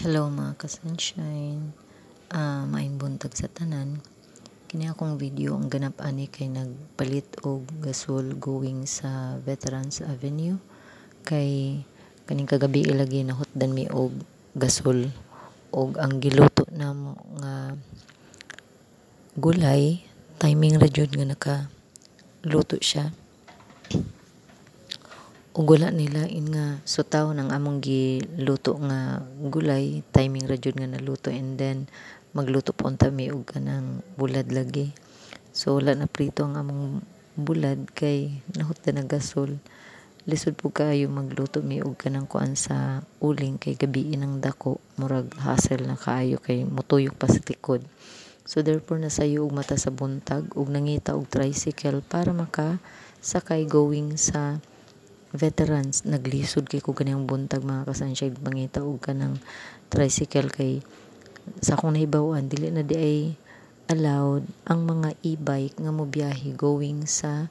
Hello mga ka-sunshine, maayong buntag sa tanan. Kini akong video ang ganap ani kay nagpalit og gasol going sa Veterans Avenue kay kaning kagabi ilagi nahutdan mi og gasol og ang giluto namo nga gulay timing ra jud nga nakaluto siya. Ug wala nila nga sutaw ng among giluto nga gulay, timing ra jud nga naluto, and then magluto pa unta mi og kanang bulad lagi. So wala na prito ang among bulad kay nahutdan na gasol. Lisod po kayo magluto mi og kanang kuan sa uling kay gabi nang dako, murag hassle na kaayo kay mutuyok pa sa tikod. So therefore nasayo og mata sa buntag ug nangita og tricycle para makasakay going sa Veterans. Naglisod kay ko kanang buntag mga ka-sunshine, mangita og kanang tricycle kay sa akong nahibaw-an dili na di ay allowed ang mga e-bike nga mobiyahe going sa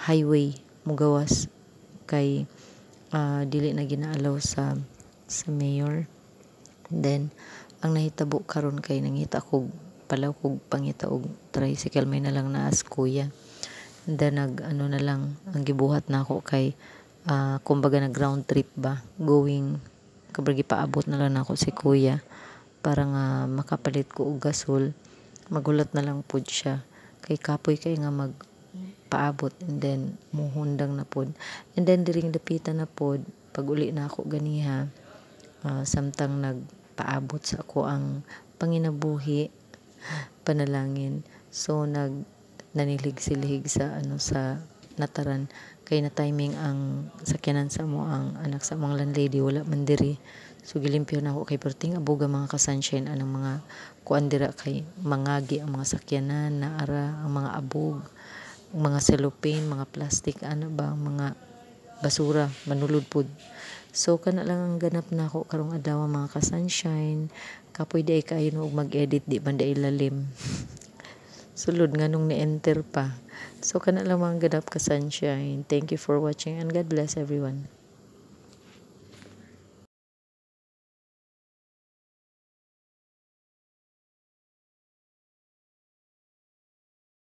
highway mugawas kay dili na gina-allow sa mayor. Then ang nahitabo karon kay nangita ko palaw kog pangita og tricycle, may na lang naas kuya. Then nag na lang ang gibuhat nako kay kumbaga na ground trip ba going kabagi paabot na lang ako si kuya para nga makapalit ko og gasol. Magulat na lang pud siya kay kapoy kay nga magpaabot, and then muhundang na pud, and then diring dapitan na pud pag uli na ako ganiha samtang nagpaabot sa ako ang panginabuhi panalangin. So nanilig-silhig sa sa nataran kay na timing ang sakyanan sa mo ang anak sa mga landlady wala man diri. So gilimpyo na ako kay perting abuga mga ka-sunshine anang mga kuan dira kay mangagi ang mga sakyanan na ara ang mga abog, mga cellophane, mga plastic ba mga basura manulod pud. So kana lang ang ganap nako karong adlaw mga ka-sunshine. Kapoy di ay kaayo og mag-edit, di man dai lalim. Sulod nga nung ni-enter pa. So kana lang mga ganap ka-sunshine. Thank you for watching and God bless everyone.